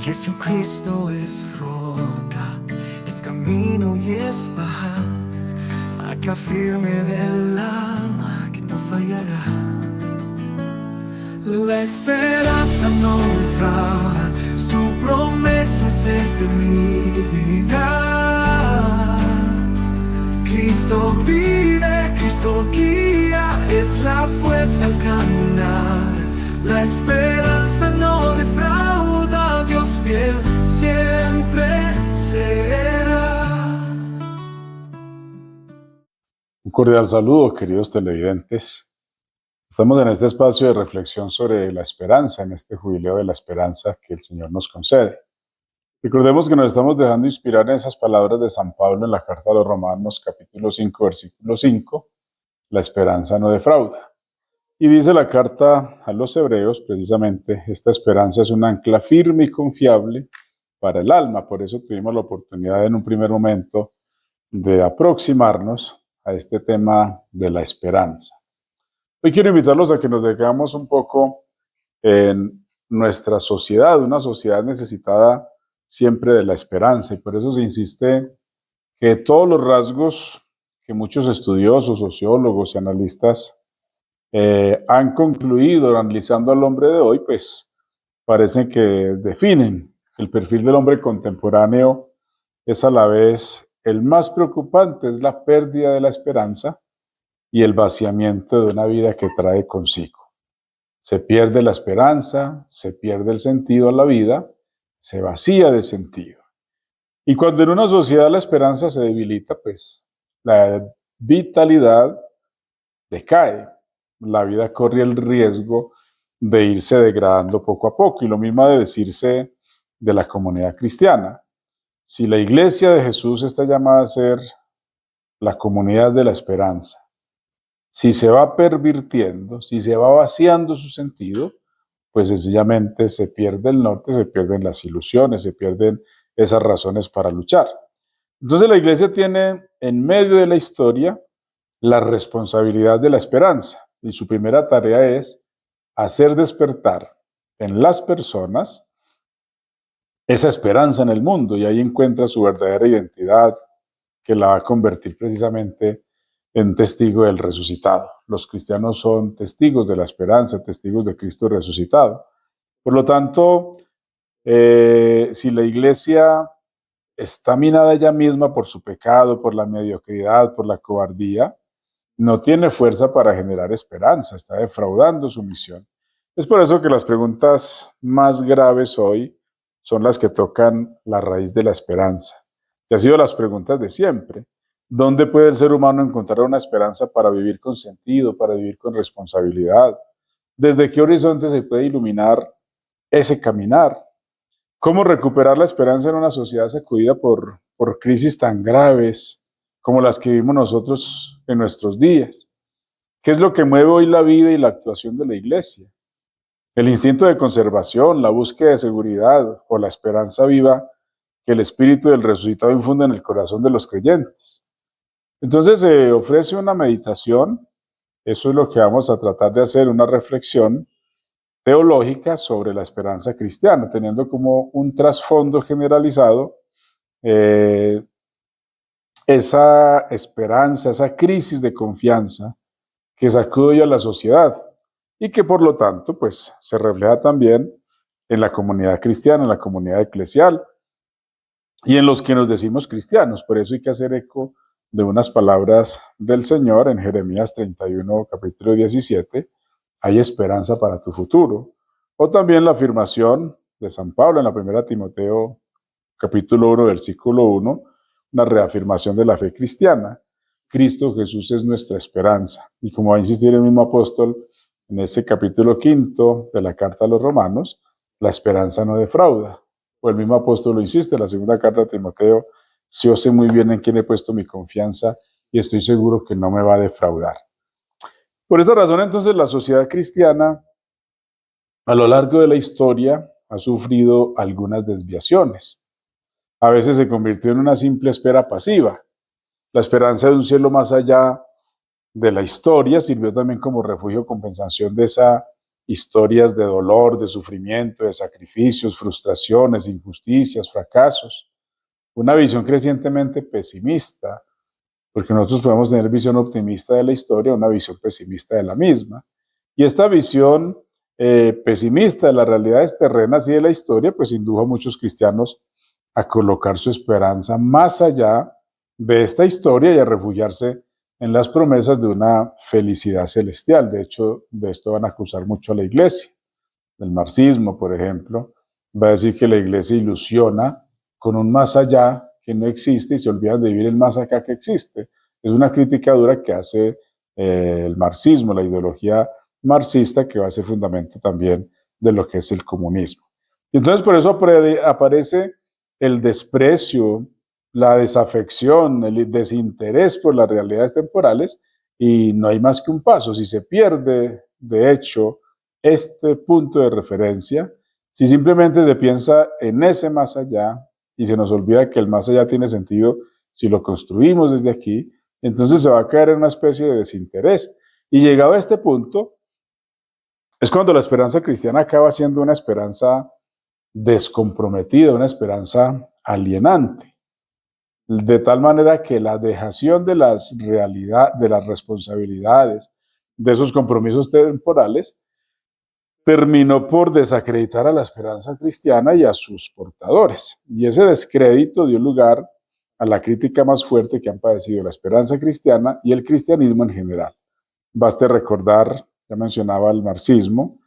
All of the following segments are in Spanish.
Jesucristo es roca, es camino y es paz, acá firme del alma que no fallará. La esperanza no defrauda, su promesa es eternidad. Cristo vive, Cristo guía, es la fuerza al caminar. La esperanza no defrauda, Dios fiel siempre será. Un cordial saludo, queridos televidentes. Estamos en este espacio de reflexión sobre la esperanza, en este jubileo de la esperanza que el Señor nos concede. Recordemos que nos estamos dejando inspirar en esas palabras de San Pablo en la carta a los Romanos, capítulo 5, versículo 5, la esperanza no defrauda. Y dice la carta a los Hebreos, precisamente, esta esperanza es un ancla firme y confiable para el alma. Por eso tuvimos la oportunidad en un primer momento de aproximarnos a este tema de la esperanza. Hoy quiero invitarlos a que nos detengamos un poco en nuestra sociedad, una sociedad necesitada siempre de la esperanza, y por eso se insiste que todos los rasgos que muchos estudiosos, sociólogos y analistas han concluido analizando al hombre de hoy, pues parecen que definen el perfil del hombre contemporáneo es a la vez el más preocupante, es la pérdida de la esperanza y el vaciamiento de una vida que trae consigo. Se pierde la esperanza, se pierde el sentido a la vida, se vacía de sentido. Y cuando en una sociedad la esperanza se debilita, pues la vitalidad decae. La vida corre el riesgo de irse degradando poco a poco. Y lo mismo ha de decirse de la comunidad cristiana. Si la iglesia de Jesús está llamada a ser la comunidad de la esperanza, si se va pervirtiendo, si se va vaciando su sentido, pues sencillamente se pierde el norte, se pierden las ilusiones, se pierden esas razones para luchar. Entonces la iglesia tiene en medio de la historia la responsabilidad de la esperanza, y su primera tarea es hacer despertar en las personas esa esperanza en el mundo, y ahí encuentra su verdadera identidad, que la va a convertir precisamente en testigo del resucitado. Los cristianos son testigos de la esperanza, testigos de Cristo resucitado. Por lo tanto, si la iglesia está minada ella misma por su pecado, por la mediocridad, por la cobardía, no tiene fuerza para generar esperanza, está defraudando su misión. Es por eso que las preguntas más graves hoy son las que tocan la raíz de la esperanza. Y han sido las preguntas de siempre. ¿Dónde puede el ser humano encontrar una esperanza para vivir con sentido, para vivir con responsabilidad? ¿Desde qué horizonte se puede iluminar ese caminar? ¿Cómo recuperar la esperanza en una sociedad sacudida por crisis tan graves como las que vivimos nosotros en nuestros días? ¿Qué es lo que mueve hoy la vida y la actuación de la iglesia? ¿El instinto de conservación, la búsqueda de seguridad o la esperanza viva que el Espíritu del resucitado infunde en el corazón de los creyentes? Entonces se ofrece una meditación, eso es lo que vamos a tratar de hacer, una reflexión teológica sobre la esperanza cristiana, teniendo como un trasfondo generalizado esa esperanza, esa crisis de confianza que sacude hoy a la sociedad y que por lo tanto pues se refleja también en la comunidad cristiana, en la comunidad eclesial y en los que nos decimos cristianos. Por eso hay que hacer eco de unas palabras del Señor en Jeremías 31, capítulo 17, hay esperanza para tu futuro. O también la afirmación de San Pablo en la primera Timoteo, capítulo 1, versículo 1, una reafirmación de la fe cristiana. Cristo Jesús es nuestra esperanza. Y como va a insistir el mismo apóstol en ese capítulo 5 de la carta a los Romanos, la esperanza no defrauda. O el mismo apóstol lo insiste en la segunda carta a Timoteo, yo sé muy bien en quién he puesto mi confianza y estoy seguro que no me va a defraudar. Por esta razón, entonces, la sociedad cristiana a lo largo de la historia ha sufrido algunas desviaciones. A veces se convirtió en una simple espera pasiva. La esperanza de un cielo más allá de la historia sirvió también como refugio, compensación de esa historias de dolor, de sufrimiento, de sacrificios, frustraciones, injusticias, fracasos. Una visión crecientemente pesimista, porque nosotros podemos tener visión optimista de la historia, una visión pesimista de la misma. Y esta visión pesimista de las realidades terrenas y de la historia, pues indujo a muchos cristianos a colocar su esperanza más allá de esta historia y a refugiarse en las promesas de una felicidad celestial. De hecho, de esto van a acusar mucho a la iglesia. El marxismo, por ejemplo, va a decir que la iglesia ilusiona con un más allá que no existe y se olvidan de vivir el más acá que existe. Es una crítica dura que hace el marxismo, la ideología marxista, que va a ser fundamento también de lo que es el comunismo. Y entonces por eso aparece el desprecio, la desafección, el desinterés por las realidades temporales, y no hay más que un paso. Si se pierde, de hecho, este punto de referencia, si simplemente se piensa en ese más allá y se nos olvida que el más allá tiene sentido si lo construimos desde aquí, entonces se va a caer en una especie de desinterés. Y llegado a este punto, es cuando la esperanza cristiana acaba siendo una esperanza descomprometida, una esperanza alienante, de tal manera que la dejación de las de las responsabilidades, de esos compromisos temporales, terminó por desacreditar a la esperanza cristiana y a sus portadores. Y ese descrédito dio lugar a la crítica más fuerte que han padecido la esperanza cristiana y el cristianismo en general. Baste recordar, ya mencionaba el marxismo,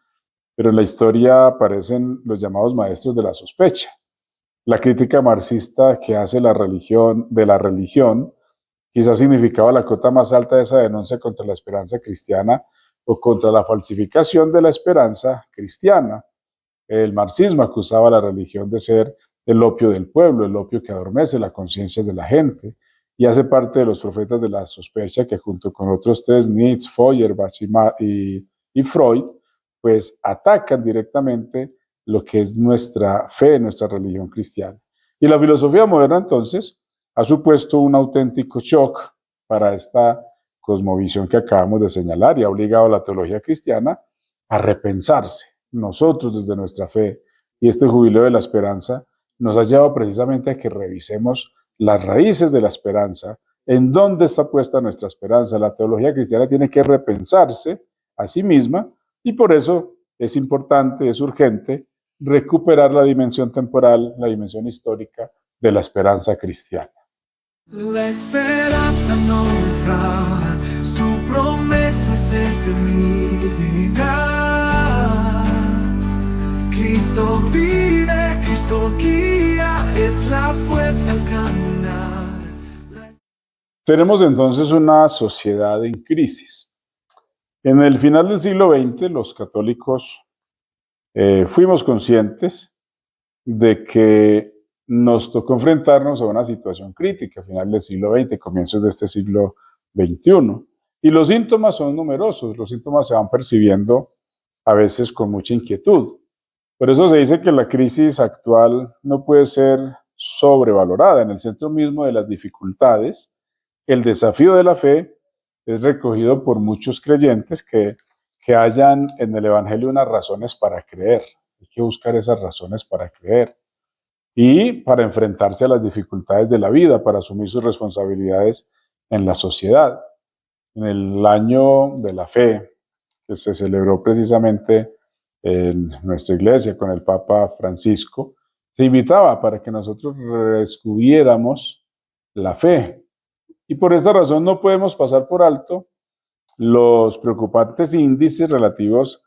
pero en la historia aparecen los llamados maestros de la sospecha. La crítica marxista que hace de la religión quizás significaba la cota más alta de esa denuncia contra la esperanza cristiana o contra la falsificación de la esperanza cristiana. El marxismo acusaba a la religión de ser el opio del pueblo, el opio que adormece la conciencia de la gente, y hace parte de los profetas de la sospecha que junto con otros tres, Nietzsche, Feuerbach y Freud, pues atacan directamente lo que es nuestra fe, nuestra religión cristiana. Y la filosofía moderna entonces ha supuesto un auténtico shock para esta cosmovisión que acabamos de señalar y ha obligado a la teología cristiana a repensarse. Nosotros desde nuestra fe y este jubileo de la esperanza nos ha llevado precisamente a que revisemos las raíces de la esperanza, en dónde está puesta nuestra esperanza. La teología cristiana tiene que repensarse a sí misma y por eso es importante, es urgente recuperar la dimensión temporal, la dimensión histórica de la esperanza cristiana. La esperanza no defrauda, su promesa es eternidad. Cristo vive, Cristo guía, es la fuerza al caminar. Tenemos entonces una sociedad en crisis. En el final del siglo XX, los católicos fuimos conscientes de que nos tocó enfrentarnos a una situación crítica a final del siglo XX, comienzos de este siglo XXI. Y los síntomas son numerosos, los síntomas se van percibiendo a veces con mucha inquietud. Por eso se dice que la crisis actual no puede ser sobrevalorada. En el centro mismo de las dificultades, el desafío de la fe es recogido por muchos creyentes que hallan en el Evangelio unas razones para creer. Hay que buscar esas razones para creer y para enfrentarse a las dificultades de la vida, para asumir sus responsabilidades en la sociedad. En el año de la fe, que se celebró precisamente en nuestra iglesia con el Papa Francisco, se invitaba para que nosotros redescubriéramos la fe. Y por esta razón no podemos pasar por alto los preocupantes índices relativos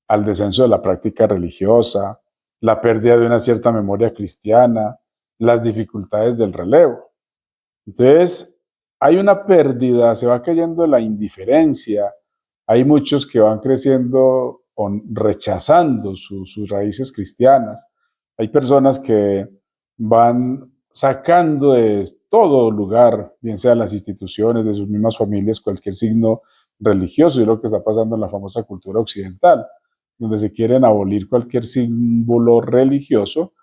al descenso de la práctica religiosa, la pérdida de una cierta memoria cristiana, las dificultades del relevo. Entonces, hay una pérdida, se va cayendo la indiferencia, hay muchos que van creciendo o rechazando sus raíces cristianas, hay personas que van sacando de todo lugar, bien sea las instituciones, de sus mismas familias, cualquier signo religioso, y lo que está pasando en la famosa cultura occidental, donde se quieren abolir cualquier símbolo religioso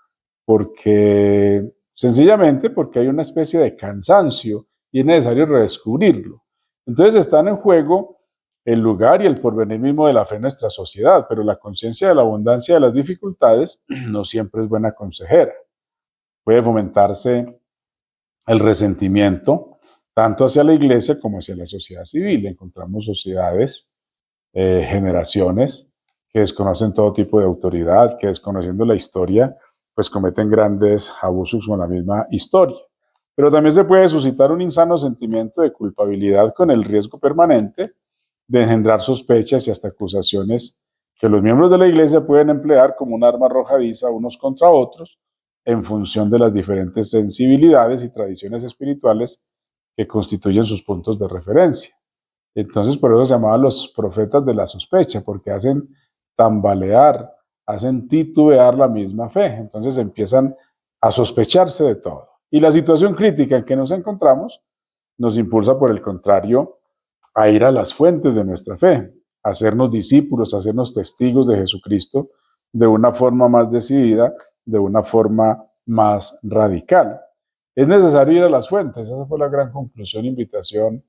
sencillamente porque hay una especie de cansancio y es necesario redescubrirlo. Entonces están en juego el lugar y el porvenir mismo de la fe en nuestra sociedad, pero la conciencia de la abundancia de las dificultades no siempre es buena consejera. Puede fomentarse el resentimiento tanto hacia la iglesia como hacia la sociedad civil. Encontramos sociedades, generaciones que desconocen todo tipo de autoridad, que desconociendo la historia, pues cometen grandes abusos con la misma historia. Pero también se puede suscitar un insano sentimiento de culpabilidad con el riesgo permanente de engendrar sospechas y hasta acusaciones que los miembros de la iglesia pueden emplear como un arma arrojadiza unos contra otros en función de las diferentes sensibilidades y tradiciones espirituales que constituyen sus puntos de referencia. Entonces, por eso se llamaban los profetas de la sospecha, porque hacen tambalear, hacen titubear la misma fe. Entonces empiezan a sospecharse de todo. Y la situación crítica en que nos encontramos nos impulsa, por el contrario, a ir a las fuentes de nuestra fe, a hacernos discípulos, a hacernos testigos de Jesucristo de una forma más decidida, de una forma más radical. Es necesario ir a las fuentes. Esa fue la gran conclusión e invitación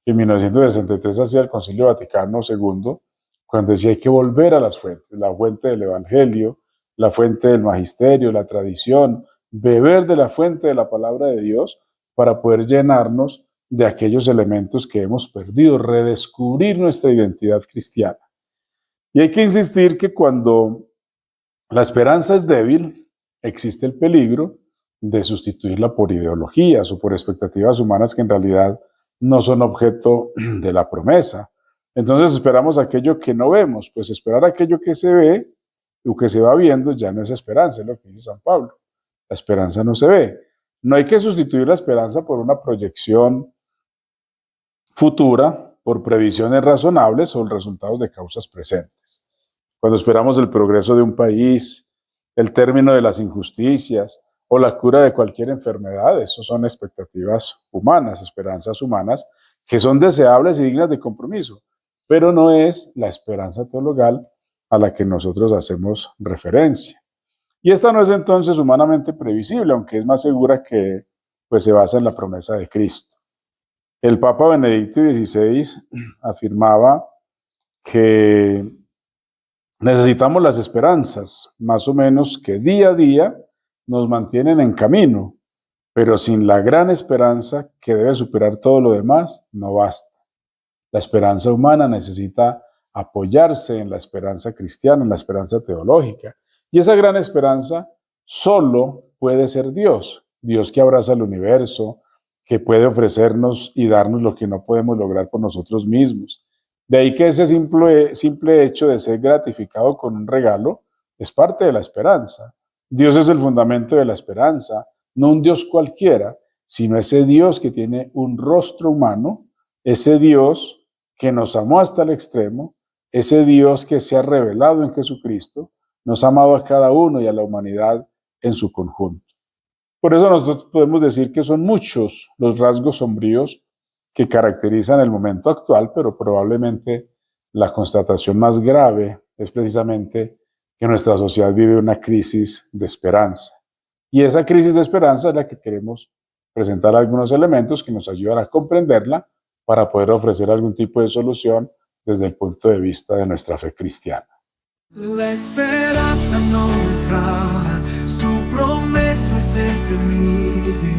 que en 1963 hacía el Concilio Vaticano II, cuando decía hay que volver a las fuentes, la fuente del Evangelio, la fuente del magisterio, la tradición, beber de la fuente de la palabra de Dios para poder llenarnos de aquellos elementos que hemos perdido, redescubrir nuestra identidad cristiana. Y hay que insistir que cuando la esperanza es débil, existe el peligro de sustituirla por ideologías o por expectativas humanas que en realidad no son objeto de la promesa. Entonces esperamos aquello que no vemos, pues esperar aquello que se ve o que se va viendo ya no es esperanza, es lo que dice San Pablo. La esperanza no se ve. No hay que sustituir la esperanza por una proyección futura, por previsiones razonables o resultados de causas presentes. Cuando esperamos el progreso de un país, el término de las injusticias o la cura de cualquier enfermedad, eso son expectativas humanas, esperanzas humanas, que son deseables y dignas de compromiso, pero no es la esperanza teologal a la que nosotros hacemos referencia. Y esta no es entonces humanamente previsible, aunque es más segura que pues, se basa en la promesa de Cristo. El Papa Benedicto XVI afirmaba que necesitamos las esperanzas, más o menos que día a día nos mantienen en camino, pero sin la gran esperanza que debe superar todo lo demás, no basta. La esperanza humana necesita apoyarse en la esperanza cristiana, en la esperanza teológica. Y esa gran esperanza solo puede ser Dios, Dios que abraza el universo, que puede ofrecernos y darnos lo que no podemos lograr por nosotros mismos. De ahí que ese simple hecho de ser gratificado con un regalo es parte de la esperanza. Dios es el fundamento de la esperanza, no un Dios cualquiera, sino ese Dios que tiene un rostro humano, ese Dios que nos amó hasta el extremo, ese Dios que se ha revelado en Jesucristo, nos ha amado a cada uno y a la humanidad en su conjunto. Por eso nosotros podemos decir que son muchos los rasgos sombríos que caracterizan el momento actual, pero probablemente la constatación más grave es precisamente que nuestra sociedad vive una crisis de esperanza. Y esa crisis de esperanza es la que queremos presentar algunos elementos que nos ayudan a comprenderla para poder ofrecer algún tipo de solución desde el punto de vista de nuestra fe cristiana. La esperanza no naufraga, su promesa es eternidad.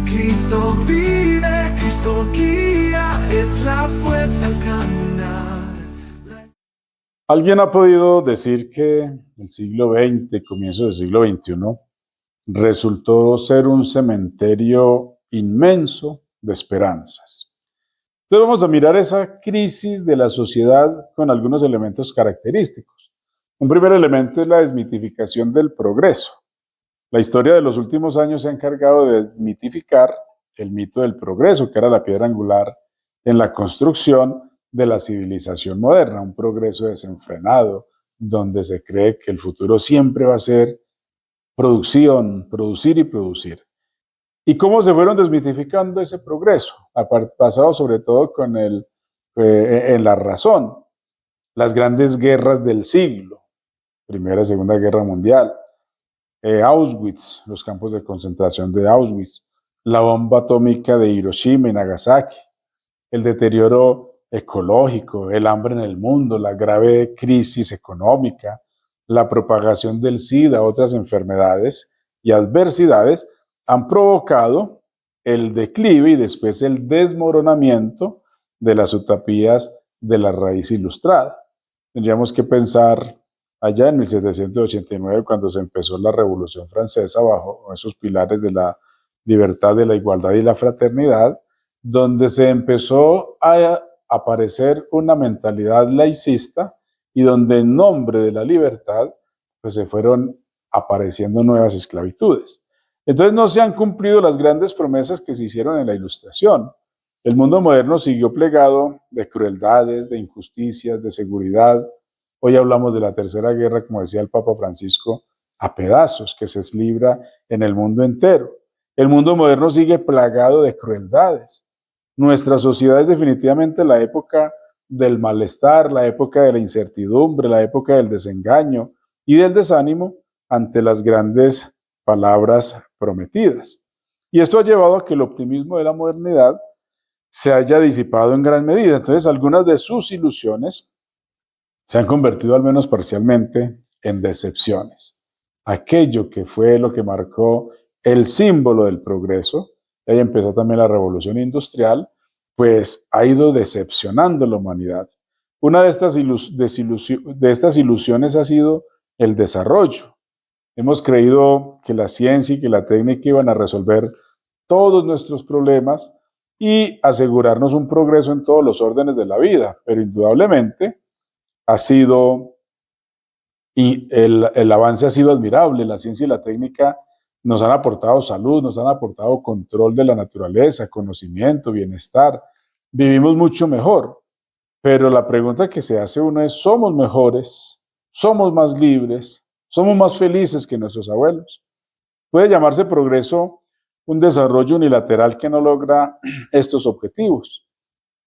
Cristo vive, Cristo guía, es la fuerza al caminar. ¿Alguien ha podido decir que el siglo XX, comienzo del siglo XXI, resultó ser un cementerio inmenso de esperanzas? Entonces vamos a mirar esa crisis de la sociedad con algunos elementos característicos. Un primer elemento es la desmitificación del progreso. La historia de los últimos años se ha encargado de desmitificar el mito del progreso, que era la piedra angular en la construcción de la civilización moderna, un progreso desenfrenado, donde se cree que el futuro siempre va a ser producción, producir y producir. ¿Y cómo se fueron desmitificando ese progreso? Basado sobre todo en la razón. Las grandes guerras del siglo, Primera y Segunda Guerra Mundial, Auschwitz, los campos de concentración de Auschwitz, la bomba atómica de Hiroshima y Nagasaki, el deterioro ecológico, el hambre en el mundo, la grave crisis económica, la propagación del SIDA, otras enfermedades y adversidades han provocado el declive y después el desmoronamiento de las utopías de la raíz ilustrada. Tendríamos que pensar allá en 1789, cuando se empezó la Revolución Francesa, bajo esos pilares de la libertad, de la igualdad y la fraternidad, donde se empezó a aparecer una mentalidad laicista y donde en nombre de la libertad pues se fueron apareciendo nuevas esclavitudes. Entonces no se han cumplido las grandes promesas que se hicieron en la Ilustración. El mundo moderno siguió plegado de crueldades, de injusticias, de seguridad. Hoy hablamos de la Tercera Guerra, como decía el Papa Francisco, a pedazos que se libra en el mundo entero. El mundo moderno sigue plagado de crueldades. Nuestra sociedad es definitivamente la época del malestar, la época de la incertidumbre, la época del desengaño y del desánimo ante las grandes palabras prometidas. Y esto ha llevado a que el optimismo de la modernidad se haya disipado en gran medida. Entonces, algunas de sus ilusiones se han convertido, al menos parcialmente, en decepciones. Aquello que fue lo que marcó el símbolo del progreso, y ahí empezó también la revolución industrial, pues ha ido decepcionando a la humanidad. Una de estas ilusiones ha sido el desarrollo. Hemos creído que la ciencia y que la técnica iban a resolver todos nuestros problemas y asegurarnos un progreso en todos los órdenes de la vida, pero indudablemente ha sido, y el avance ha sido admirable. La ciencia y la técnica nos han aportado salud, nos han aportado control de la naturaleza, conocimiento, bienestar. Vivimos mucho mejor, pero la pregunta que se hace uno es, ¿somos mejores? ¿Somos más libres? ¿Somos más felices que nuestros abuelos? Puede llamarse progreso un desarrollo unilateral que no logra estos objetivos.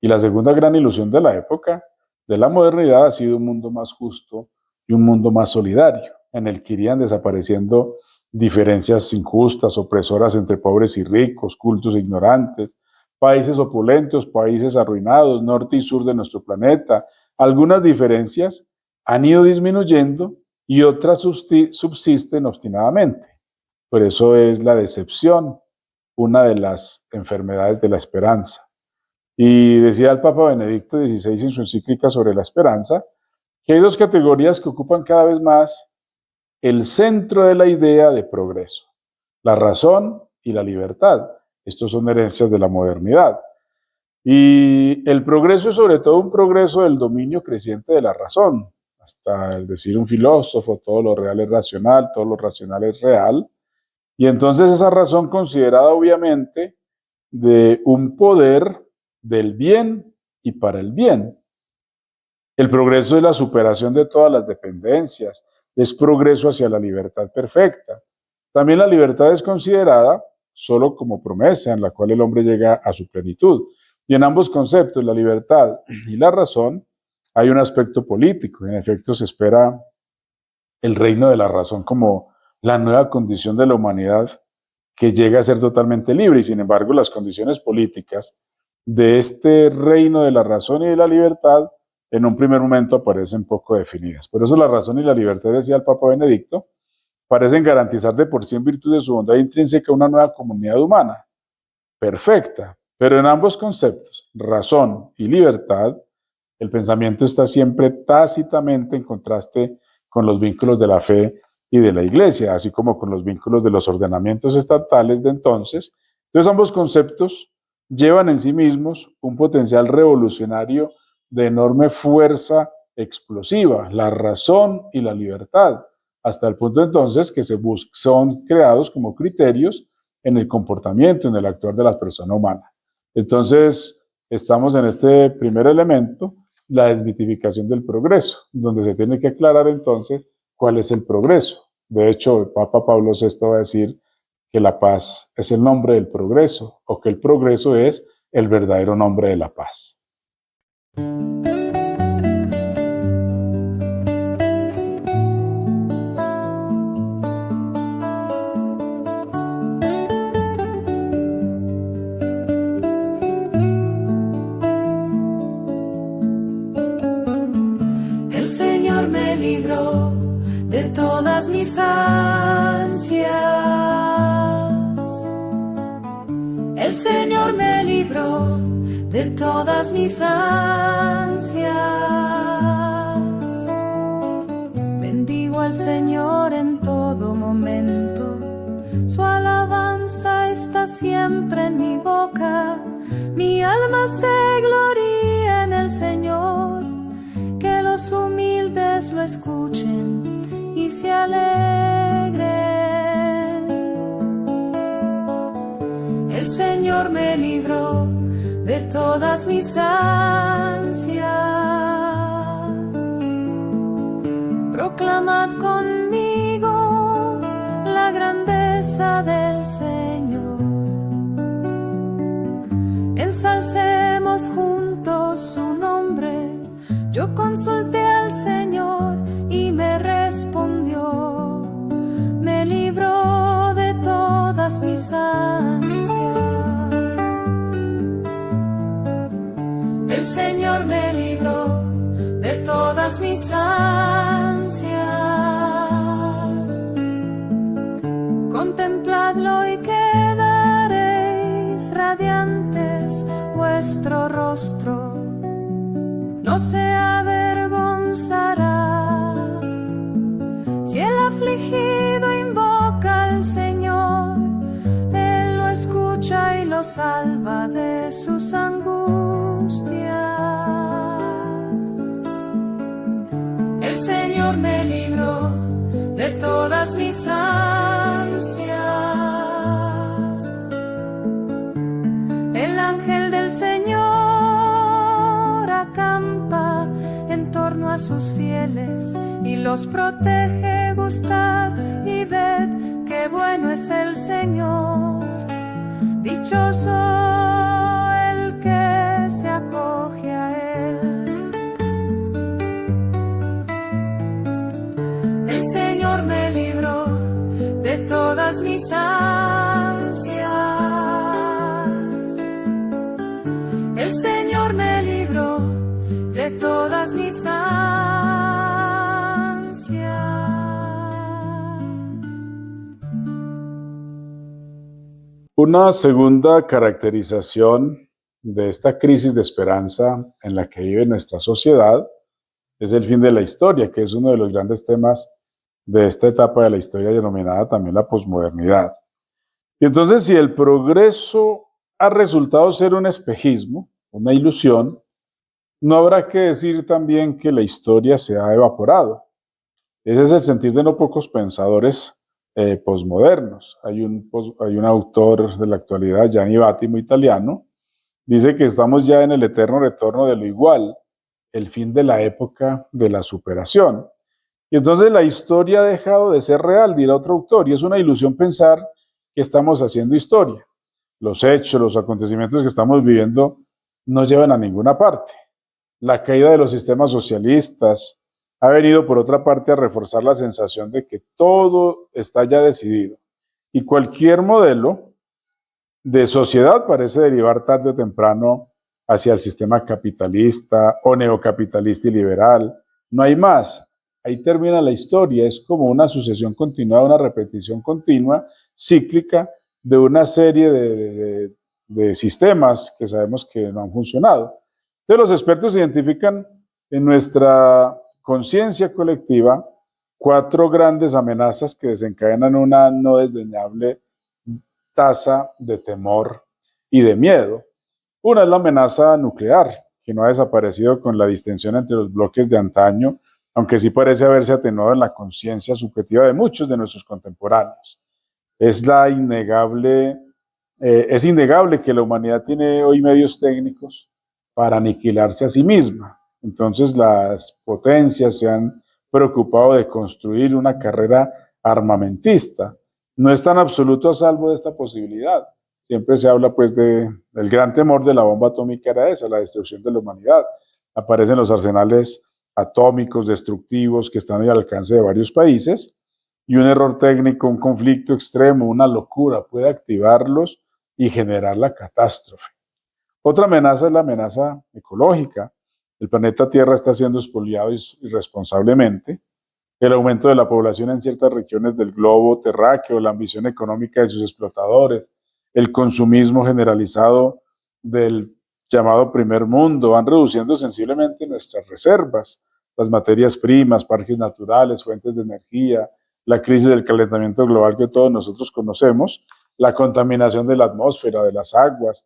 Y la segunda gran ilusión de la época de la modernidad ha sido un mundo más justo y un mundo más solidario, en el que irían desapareciendo diferencias injustas, opresoras entre pobres y ricos, cultos e ignorantes, países opulentos, países arruinados, norte y sur de nuestro planeta. Algunas diferencias han ido disminuyendo y otras subsisten obstinadamente. Por eso es la decepción una de las enfermedades de la esperanza. Y decía el Papa Benedicto XVI en su encíclica sobre la esperanza, que hay dos categorías que ocupan cada vez más el centro de la idea de progreso: la razón y la libertad. Estos son herencias de la modernidad. Y el progreso es sobre todo un progreso del dominio creciente de la razón. Hasta decir un filósofo, todo lo real es racional, todo lo racional es real. Y entonces esa razón considerada obviamente de un poder del bien y para el bien. El progreso es la superación de todas las dependencias, es progreso hacia la libertad perfecta. También la libertad es considerada solo como promesa en la cual el hombre llega a su plenitud. Y en ambos conceptos, la libertad y la razón, hay un aspecto político. En efecto, se espera el reino de la razón como la nueva condición de la humanidad que llega a ser totalmente libre. Y sin embargo, las condiciones políticas de este reino de la razón y de la libertad en un primer momento aparecen poco definidas. Por eso la razón y la libertad, decía el Papa Benedicto, parecen garantizar de por sí en virtud de su bondad intrínseca una nueva comunidad humana, perfecta. Pero en ambos conceptos, razón y libertad, el pensamiento está siempre tácitamente en contraste con los vínculos de la fe y de la Iglesia, así como con los vínculos de los ordenamientos estatales de entonces. Entonces ambos conceptos llevan en sí mismos un potencial revolucionario de enorme fuerza explosiva, la razón y la libertad, hasta el punto entonces que son creados como criterios en el comportamiento, en el actuar de la persona humana. Entonces, estamos en este primer elemento, la desmitificación del progreso, donde se tiene que aclarar entonces cuál es el progreso. De hecho, el Papa Pablo VI va a decir que la paz es el nombre del progreso, o que el progreso es el verdadero nombre de la paz. todas mis ansias. El Señor me libró de todas mis ansias. Bendigo al Señor en todo momento, su alabanza está siempre en mi boca. Mi alma se gloría en el Señor, que los humildes lo escuchen y se alegren. El Señor me libró de todas mis ansias. Proclamad conmigo la grandeza del Señor. Ensalcemos juntos su nombre. Yo consulté al Señor y me respondió. Me libró de todas mis ansias. El Señor me libró de todas mis ansias. Contempladlo y quedaréis radiantes vuestro rostro. No se avergonzará. Si el afligido invoca al Señor, Él lo escucha y lo salva de sus angustias. El Señor me libró de todas mis ansias. El ángel del Señor acampa en torno a sus fieles y los protege. Gustad y ved qué bueno es el Señor. Dichoso el que se acoge a Él. El Señor me libró de todas mis ansias. El Señor me libró de todas mis ansias. Una segunda caracterización de esta crisis de esperanza en la que vive nuestra sociedad es el fin de la historia, que es uno de los grandes temas de esta etapa de la historia denominada también la posmodernidad. Y entonces, si el progreso ha resultado ser un espejismo, una ilusión, no habrá que decir también que la historia se ha evaporado. Ese es el sentir de no pocos pensadores posmodernos. Hay un autor de la actualidad, Gianni Vattimo, italiano, dice que estamos ya en el eterno retorno de lo igual, el fin de la época de la superación. Y entonces la historia ha dejado de ser real, dirá otro autor, y es una ilusión pensar que estamos haciendo historia. Los hechos, los acontecimientos que estamos viviendo no llevan a ninguna parte. La caída de los sistemas socialistas ha venido, por otra parte, a reforzar la sensación de que todo está ya decidido. Y cualquier modelo de sociedad parece derivar tarde o temprano hacia el sistema capitalista o neocapitalista y liberal. No hay más. Ahí termina la historia. Es como una sucesión continuada, una repetición continua, cíclica, de una serie de sistemas que sabemos que no han funcionado. Entonces, los expertos identifican en nuestra conciencia colectiva 4 grandes amenazas que desencadenan una no desdeñable tasa de temor y de miedo. Una es la amenaza nuclear, que no ha desaparecido con la distensión entre los bloques de antaño, aunque sí parece haberse atenuado en la conciencia subjetiva de muchos de nuestros contemporáneos. Es innegable que la humanidad tiene hoy medios técnicos para aniquilarse a sí misma. Entonces las potencias se han preocupado de construir una carrera armamentista. No es tan absoluto a salvo de esta posibilidad. Siempre se habla pues del gran temor de la bomba atómica, era esa, la destrucción de la humanidad. Aparecen los arsenales atómicos destructivos que están al alcance de varios países, y un error técnico, un conflicto extremo, una locura puede activarlos y generar la catástrofe. Otra amenaza es la amenaza ecológica. El planeta Tierra está siendo expoliado irresponsablemente. el aumento de la población en ciertas regiones del globo terráqueo, la ambición económica de sus explotadores, el consumismo generalizado del llamado primer mundo, van reduciendo sensiblemente nuestras reservas, las materias primas, parques naturales, fuentes de energía, la crisis del calentamiento global que todos nosotros conocemos, la contaminación de la atmósfera, de las aguas.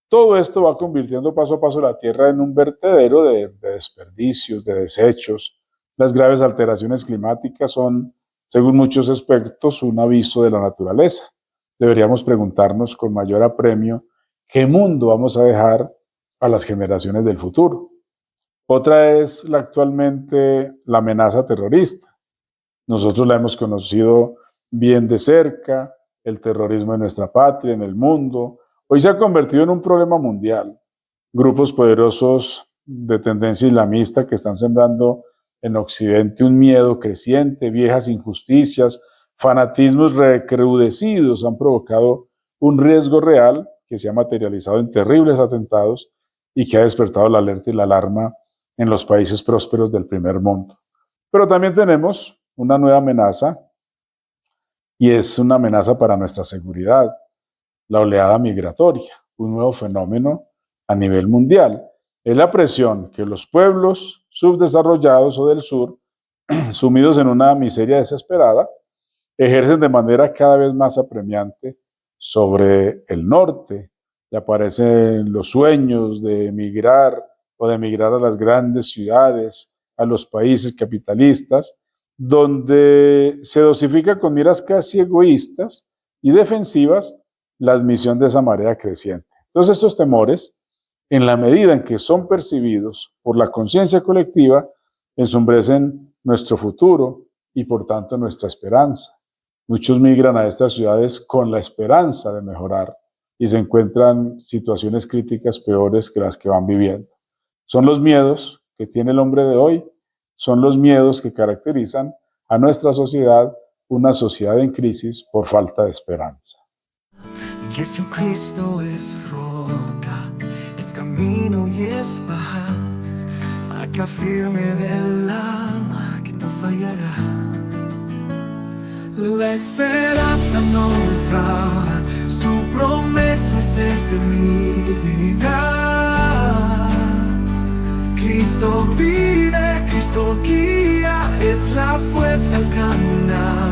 Todo esto va convirtiendo paso a paso la Tierra en un vertedero de desperdicios, de desechos. Las graves alteraciones climáticas son, según muchos expertos, un aviso de la naturaleza. Deberíamos preguntarnos con mayor apremio qué mundo vamos a dejar a las generaciones del futuro. Otra es actualmente la amenaza terrorista. Nosotros la hemos conocido bien de cerca, el terrorismo en nuestra patria, en el mundo. Hoy se ha convertido en un problema mundial. Grupos poderosos de tendencia islamista que están sembrando en Occidente un miedo creciente, viejas injusticias, fanatismos recrudecidos han provocado un riesgo real que se ha materializado en terribles atentados y que ha despertado la alerta y la alarma en los países prósperos del primer mundo. Pero también tenemos una nueva amenaza y es una amenaza para nuestra seguridad, la oleada migratoria, un nuevo fenómeno a nivel mundial. Es la presión que los pueblos subdesarrollados o del sur, sumidos en una miseria desesperada, ejercen de manera cada vez más apremiante sobre el norte. Y aparecen los sueños de emigrar o de emigrar a las grandes ciudades, a los países capitalistas, donde se dosifica con miras casi egoístas y defensivas la admisión de esa marea creciente. Entonces estos temores, en la medida en que son percibidos por la conciencia colectiva, ensombrecen nuestro futuro y por tanto nuestra esperanza. Muchos migran a estas ciudades con la esperanza de mejorar y se encuentran situaciones críticas peores que las que van viviendo. Son los miedos que tiene el hombre de hoy, son los miedos que caracterizan a nuestra sociedad, una sociedad en crisis por falta de esperanza. Jesucristo es roca, es camino y es paz, acá firme del alma que no fallará. La esperanza no defrauda, su promesa es eternidad. Cristo vive, Cristo guía, es la fuerza al caminar.